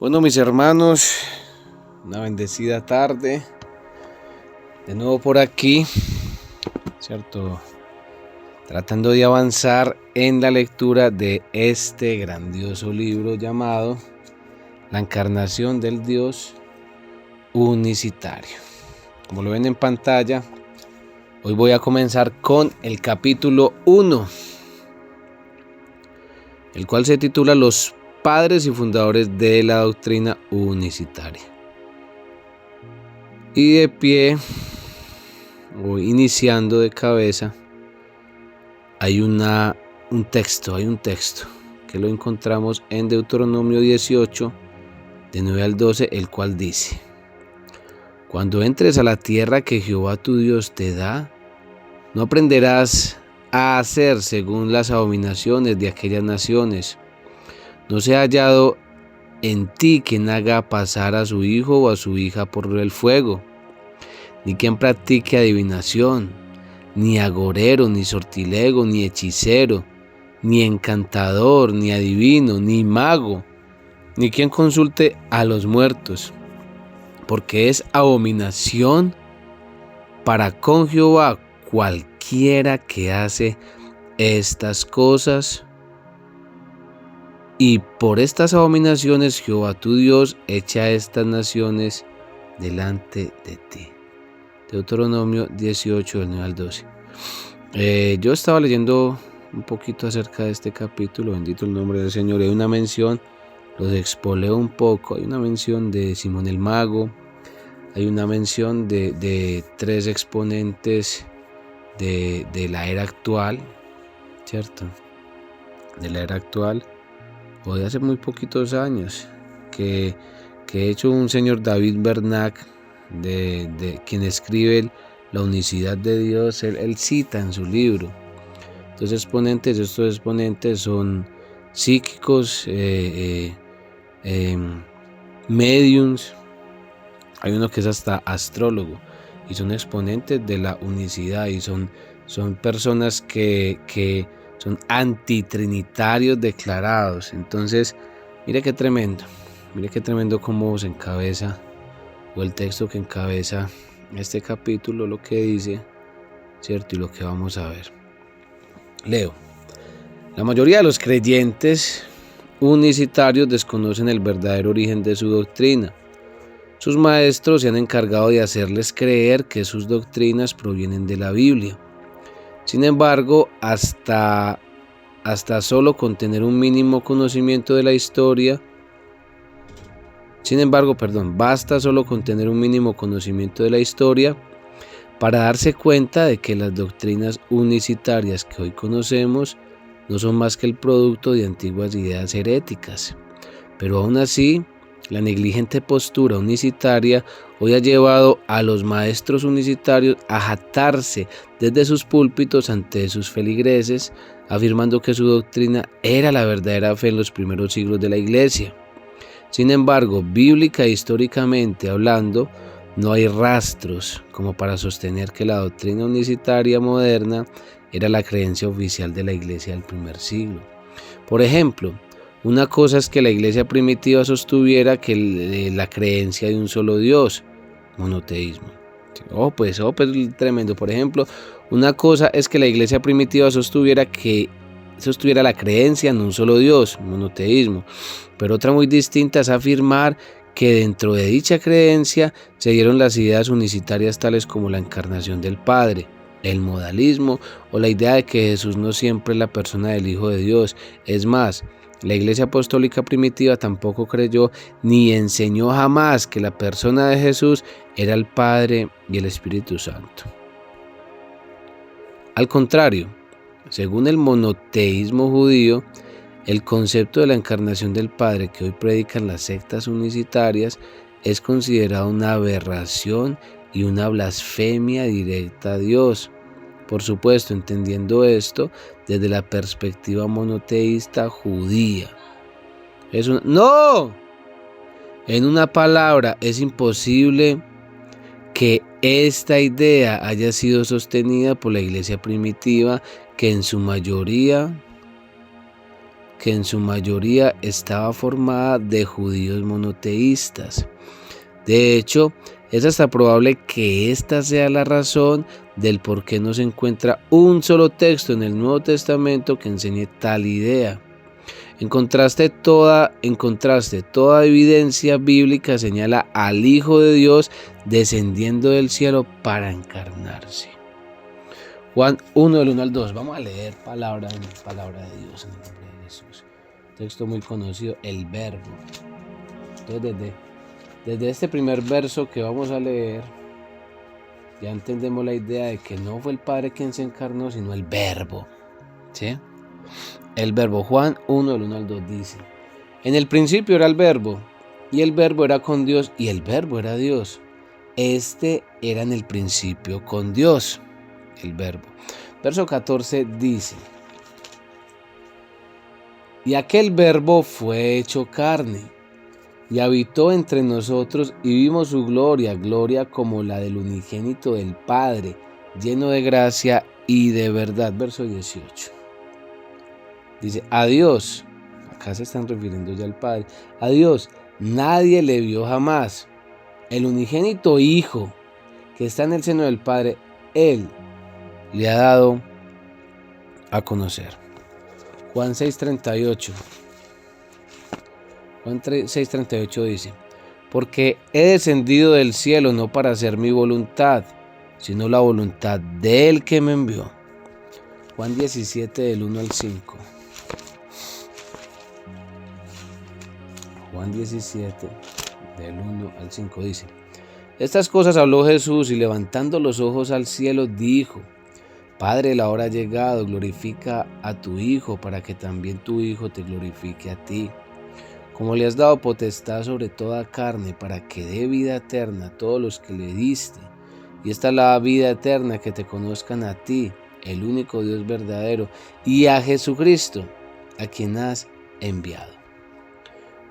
Bueno, mis hermanos, una bendecida tarde. De nuevo por aquí, ¿cierto? Tratando de avanzar en la lectura de este grandioso libro llamado La Encarnación del Dios Unicitario. Como lo ven en pantalla, hoy voy a comenzar con el capítulo 1, el cual se titula Los padres y fundadores de la doctrina unicitaria. Y de pie, o iniciando de cabeza, hay un texto que lo encontramos en Deuteronomio 18, de 9 al 12, el cual dice: Cuando entres a la tierra que Jehová tu Dios te da, no aprenderás a hacer según las abominaciones de aquellas naciones. No se ha hallado en ti quien haga pasar a su hijo o a su hija por el fuego, ni quien practique adivinación, ni agorero, ni sortilego, ni hechicero, ni encantador, ni adivino, ni mago, ni quien consulte a los muertos, porque es abominación para con Jehová cualquiera que hace estas cosas. Y por estas abominaciones Jehová tu Dios echa a estas naciones delante de ti. Deuteronomio 18, del 9 al 12. Yo estaba leyendo un poquito acerca de este capítulo, bendito el nombre del Señor. Hay una mención, los expoleo un poco, hay una mención de Simón el Mago, hay una mención de tres exponentes de la era actual, ¿cierto? De la era actual, o de hace muy poquitos años, que de hecho un señor David Bernac, de quien escribe La unicidad de Dios, él cita en su libro. Estos exponentes son psíquicos, mediums, hay uno que es hasta astrólogo, y son exponentes de la unicidad, y son personas que son antitrinitarios declarados. Entonces, mire qué tremendo cómo se encabeza, o el texto que encabeza este capítulo, lo que dice, ¿cierto? Y lo que vamos a ver. Leo. La mayoría de los creyentes unicitarios desconocen el verdadero origen de su doctrina. Sus maestros se han encargado de hacerles creer que sus doctrinas provienen de la Biblia. Sin embargo, hasta solo con tener un mínimo conocimiento de la historia, basta solo con tener un mínimo conocimiento de la historia para darse cuenta de que las doctrinas unicitarias que hoy conocemos no son más que el producto de antiguas ideas heréticas. Pero aún así, la negligente postura unicitaria hoy ha llevado a los maestros unicitarios a jactarse desde sus púlpitos ante sus feligreses, afirmando que su doctrina era la verdadera fe en los primeros siglos de la Iglesia. Sin embargo, bíblica e históricamente hablando, no hay rastros como para sostener que la doctrina unicitaria moderna era la creencia oficial de la Iglesia del primer siglo. Por ejemplo, una cosa es que la Iglesia primitiva sostuviera que la creencia de un solo Dios, monoteísmo. Pues tremendo. Por ejemplo, una cosa es que la Iglesia primitiva sostuviera la creencia en un solo Dios, monoteísmo. Pero otra muy distinta es afirmar que dentro de dicha creencia se dieron las ideas unicitarias tales como la encarnación del Padre, el modalismo o la idea de que Jesús no siempre es la persona del Hijo de Dios. Es más, la Iglesia Apostólica primitiva tampoco creyó ni enseñó jamás que la persona de Jesús era el Padre y el Espíritu Santo. Al contrario, según el monoteísmo judío, el concepto de la encarnación del Padre que hoy predican las sectas unicitarias es considerado una aberración y una blasfemia directa a Dios. Por supuesto, entendiendo esto desde la perspectiva monoteísta judía. ¡No! En una palabra, es imposible que esta idea haya sido sostenida por la Iglesia primitiva, que en su mayoría que en su mayoría estaba formada de judíos monoteístas. De hecho, es hasta probable que esta sea la razón del por qué no se encuentra un solo texto en el Nuevo Testamento que enseñe tal idea. En contraste, toda evidencia bíblica señala al Hijo de Dios descendiendo del cielo para encarnarse. Juan 1, del 1 al 2. Vamos a leer palabra de Dios en el nombre de Jesús. Texto muy conocido, el Verbo. Entonces, desde este primer verso que vamos a leer, ya entendemos la idea de que no fue el Padre quien se encarnó, sino el Verbo. ¿Sí? El Verbo. Juan 1, del 1 al 2 dice: en el principio era el Verbo, y el Verbo era con Dios, y el Verbo era Dios. Este era en el principio con Dios, el Verbo. Verso 14 dice: y aquel Verbo fue hecho carne, y habitó entre nosotros, y vimos su gloria, gloria como la del unigénito del Padre, lleno de gracia y de verdad. Verso 18. Dice: a Dios, acá se están refiriendo ya al Padre, a Dios nadie le vio jamás. El unigénito Hijo que está en el seno del Padre, Él le ha dado a conocer. Juan 6:38. Juan 6:38 dice: porque he descendido del cielo no para hacer mi voluntad, sino la voluntad del que me envió. Juan 17, del 1 al 5. Juan 17, del 1 al 5 dice: estas cosas habló Jesús, y levantando los ojos al cielo dijo: Padre, la hora ha llegado, glorifica a tu Hijo, para que también tu Hijo te glorifique a ti. Como le has dado potestad sobre toda carne, para que dé vida eterna a todos los que le diste. Y esta es la vida eterna, que te conozcan a ti, el único Dios verdadero, y a Jesucristo, a quien has enviado.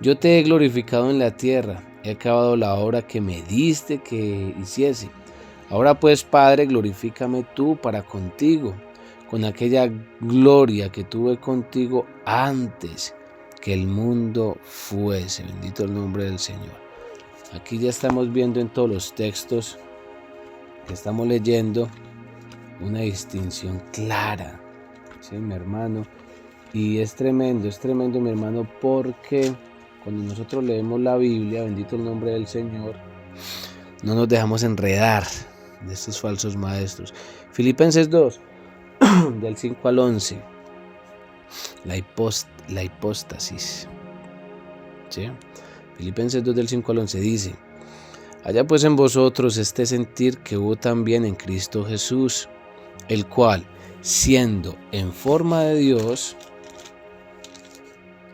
Yo te he glorificado en la tierra, he acabado la obra que me diste que hiciese. Ahora pues, Padre, glorifícame tú para contigo, con aquella gloria que tuve contigo antes que el mundo fuese. Bendito el nombre del Señor. Aquí ya estamos viendo en todos los textos que estamos leyendo una distinción clara, ¿sí, mi hermano? Y es tremendo, mi hermano, porque cuando nosotros leemos la Biblia, bendito el nombre del Señor, no nos dejamos enredar de estos falsos maestros. Filipenses 2, del 5 al 11, la hipóstasis. ¿Sí? Filipenses 2, del 5 al 11 dice: haya pues en vosotros este sentir que hubo también en Cristo Jesús, el cual, siendo en forma de Dios,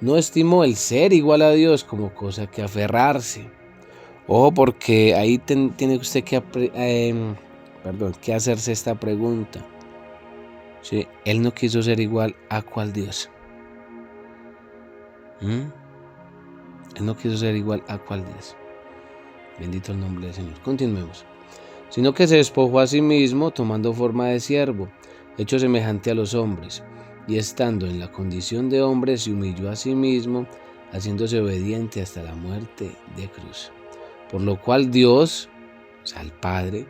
no estimó el ser igual a Dios como cosa que aferrarse. Ojo, porque ahí tiene usted que hacerse esta pregunta. ¿Sí? Él no quiso ser igual a cuál Dios. Él no quiso ser igual a cuál Dios. Bendito el nombre del Señor. Continuemos. Sino que se despojó a sí mismo, tomando forma de siervo, hecho semejante a los hombres, y estando en la condición de hombre, se humilló a sí mismo, haciéndose obediente hasta la muerte de cruz. Por lo cual Dios, o sea, el Padre,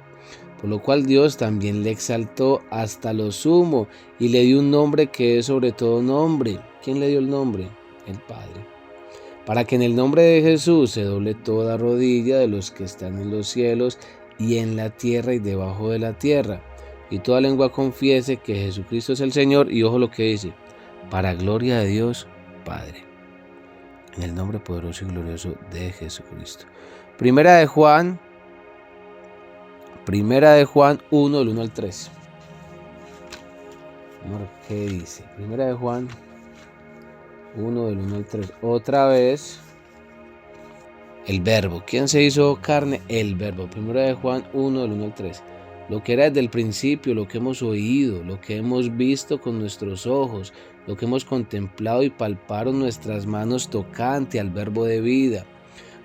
por lo cual Dios también le exaltó hasta lo sumo y le dio un nombre que es sobre todo nombre. ¿Quién le dio el nombre? El Padre. Para que en el nombre de Jesús se doble toda rodilla de los que están en los cielos y en la tierra y debajo de la tierra, y toda lengua confiese que Jesucristo es el Señor. Y ojo lo que dice: para gloria de Dios Padre, en el nombre poderoso y glorioso de Jesucristo. Primera de Juan 1, del 1 al 3. ¿Qué dice? Primera de Juan 1, del 1 al 3. Otra vez, el Verbo. ¿Quién se hizo carne? El Verbo. Primera de Juan 1, del 1 al 3. Lo que era desde el principio, lo que hemos oído, lo que hemos visto con nuestros ojos, lo que hemos contemplado y palparon nuestras manos tocante al Verbo de vida.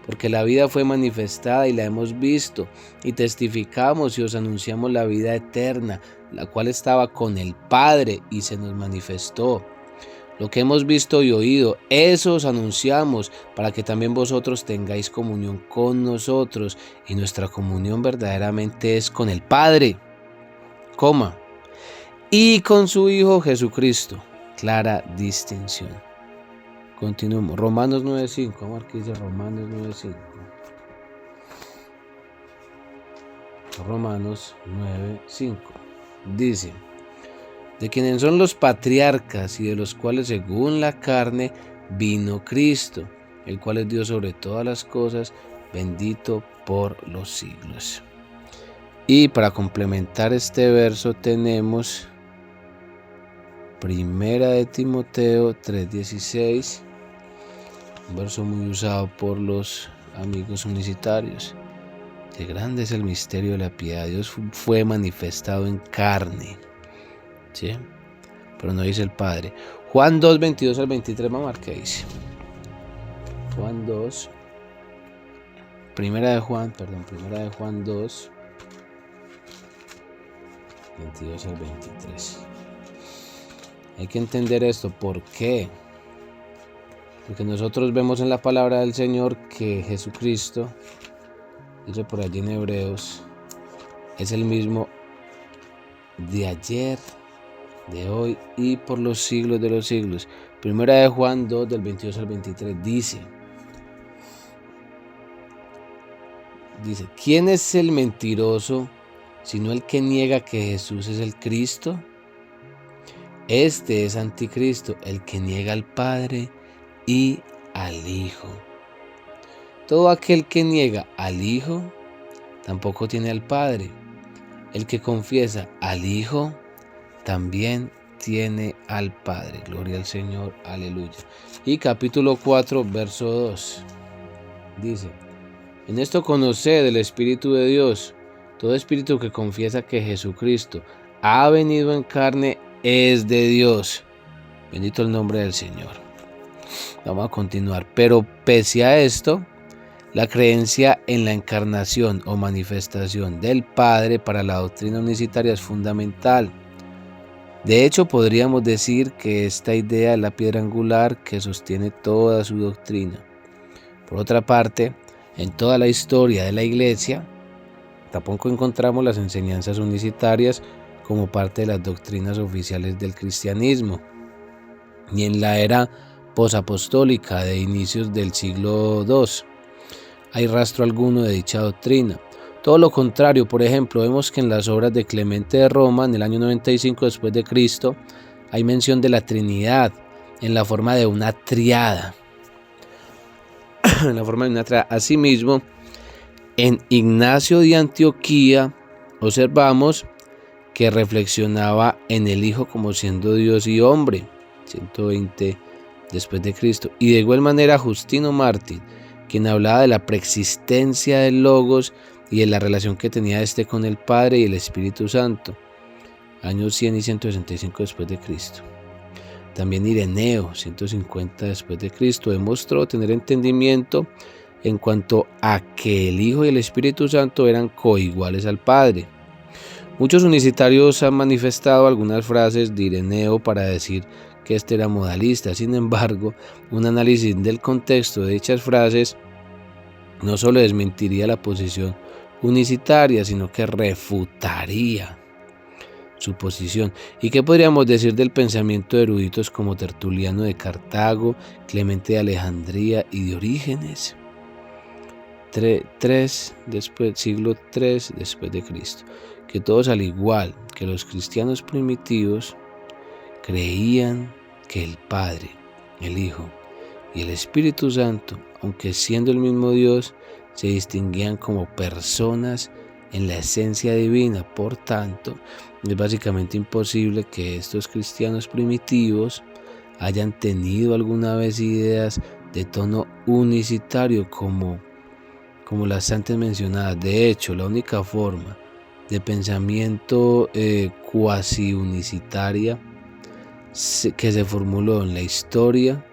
Porque la vida fue manifestada y la hemos visto, y testificamos y os anunciamos la vida eterna, la cual estaba con el Padre y se nos manifestó. Lo que hemos visto y oído, eso os anunciamos, para que también vosotros tengáis comunión con nosotros. Y nuestra comunión verdaderamente es con el Padre, y con su Hijo Jesucristo. Clara distinción. Continuemos. Romanos 9:5. Vamos a ver qué dice Romanos 9:5. Romanos 9:5. Dice: de quienes son los patriarcas y de los cuales según la carne vino Cristo, el cual es Dios sobre todas las cosas, bendito por los siglos. Y para complementar este verso tenemos Primera de Timoteo 3:16, un verso muy usado por los amigos unicitarios. Qué grande es el misterio de la piedad. Dios fue manifestado en carne, ¿sí? Pero no dice el Padre. Juan 2:22 al 23, vamos a ver qué dice. Juan 2, Primera de Juan 2, 22 al 23. Hay que entender esto. ¿Por qué? Porque nosotros vemos en la palabra del Señor que Jesucristo, dice por allí en Hebreos, es el mismo de ayer, de hoy y por los siglos de los siglos. Primera de Juan 2, del 22 al 23, dice, ¿quién es el mentiroso sino el que niega que Jesús es el Cristo? Este es anticristo, el que niega al Padre y al Hijo. Todo aquel que niega al Hijo tampoco tiene al Padre. El que confiesa al Hijo también tiene al Padre. Gloria al Señor, aleluya. Y capítulo 4, verso 2, dice: en esto conoced el Espíritu de Dios. Todo espíritu que confiesa que Jesucristo ha venido en carne es de Dios. Bendito el nombre del Señor. Vamos a continuar. Pero pese a esto, la creencia en la encarnación o manifestación del Padre para la doctrina unicitaria es fundamental. De hecho, podríamos decir que esta idea es la piedra angular que sostiene toda su doctrina. Por otra parte, en toda la historia de la Iglesia, tampoco encontramos las enseñanzas unicitarias como parte de las doctrinas oficiales del cristianismo, ni en la era posapostólica de inicios del siglo II hay rastro alguno de dicha doctrina. Todo lo contrario, por ejemplo, vemos que en las obras de Clemente de Roma, en el año 95 después de Cristo, hay mención de la Trinidad en la forma de una triada. Asimismo, en Ignacio de Antioquía observamos que reflexionaba en el Hijo como siendo Dios y hombre, 120 después de Cristo. Y de igual manera Justino Mártir, quien hablaba de la preexistencia del Logos y de la relación que tenía este con el Padre y el Espíritu Santo, años 100 y 165 después de Cristo. También Ireneo, 150 después de Cristo, demostró tener entendimiento en cuanto a que el Hijo y el Espíritu Santo eran coiguales al Padre. Muchos unicitarios han manifestado algunas frases de Ireneo para decir que este era modalista. Sin embargo, un análisis del contexto de dichas frases no solo desmentiría la posición unicitaria, sino que refutaría su posición. ¿Y qué podríamos decir del pensamiento de eruditos como Tertuliano de Cartago, Clemente de Alejandría y de Orígenes? Siglo III después de Cristo, que todos, al igual que los cristianos primitivos, creían que el Padre, el Hijo y el Espíritu Santo, aunque siendo el mismo Dios, se distinguían como personas en la esencia divina. Por tanto, es básicamente imposible que estos cristianos primitivos hayan tenido alguna vez ideas de tono unicitario como las antes mencionadas. De hecho, la única forma de pensamiento cuasi unicitaria que se formuló en la historia,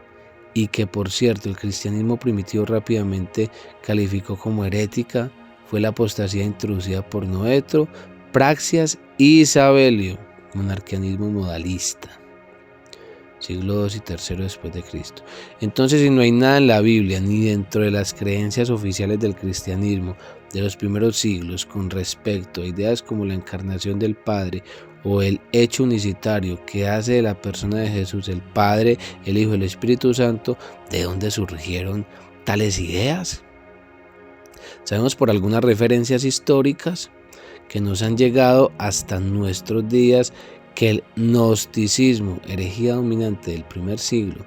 y que por cierto el cristianismo primitivo rápidamente calificó como herética, fue la apostasía introducida por Noetro, Praxias y Sabelio, monarquianismo modalista. siglo II y III después de Cristo. Entonces, si no hay nada en la Biblia ni dentro de las creencias oficiales del cristianismo de los primeros siglos con respecto a ideas como la encarnación del Padre o el hecho unicitario que hace de la persona de Jesús el Padre, el Hijo y el Espíritu Santo, ¿de dónde surgieron tales ideas? Sabemos por algunas referencias históricas que nos han llegado hasta nuestros días que el gnosticismo, herejía dominante del primer siglo,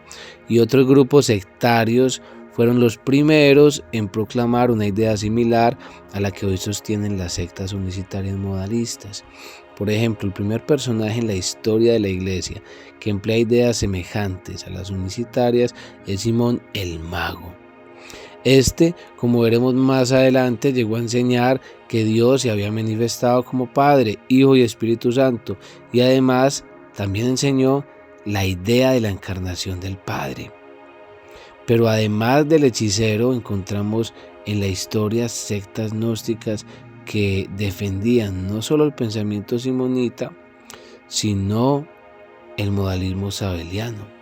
y otros grupos sectarios fueron los primeros en proclamar una idea similar a la que hoy sostienen las sectas unicitarias modalistas. Por ejemplo, el primer personaje en la historia de la Iglesia que emplea ideas semejantes a las unicitarias es Simón el Mago. Como veremos más adelante, llegó a enseñar que Dios se había manifestado como Padre, Hijo y Espíritu Santo, y además también enseñó la idea de la encarnación del Padre. Pero además del hechicero, encontramos en la historia sectas gnósticas que defendían no solo el pensamiento simonita, sino el modalismo sabeliano.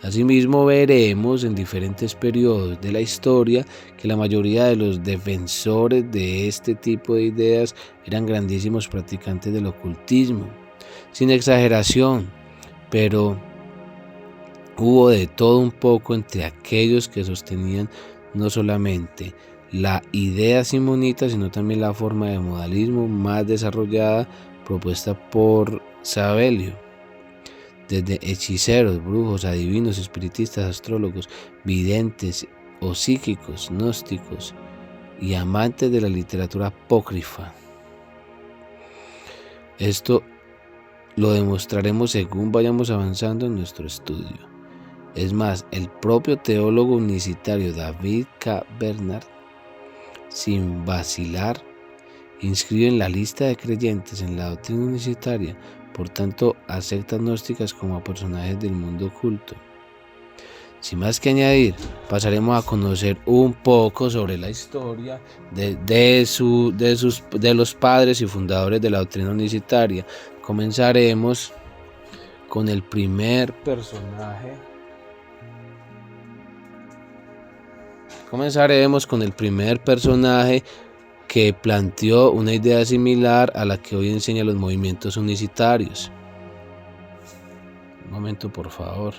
Asimismo, veremos en diferentes periodos de la historia que la mayoría de los defensores de este tipo de ideas eran grandísimos practicantes del ocultismo. Sin exageración, pero hubo de todo un poco entre aquellos que sostenían no solamente la idea simonita, sino también la forma de modalismo más desarrollada propuesta por Sabelio. Desde hechiceros, brujos, adivinos, espiritistas, astrólogos, videntes o psíquicos, gnósticos y amantes de la literatura apócrifa. Esto lo demostraremos según vayamos avanzando en nuestro estudio. Es más, el propio teólogo unicitario David K. Bernard, sin vacilar, inscribe en la lista de creyentes en la doctrina unicitaria, por tanto, a sectas gnósticas como a personajes del mundo oculto. Sin más que añadir, pasaremos a conocer un poco sobre la historia de los padres y fundadores de la doctrina unicitaria. Comenzaremos con el primer personaje que planteó una idea similar a la que hoy enseñan los movimientos unicitarios. Un momento, por favor.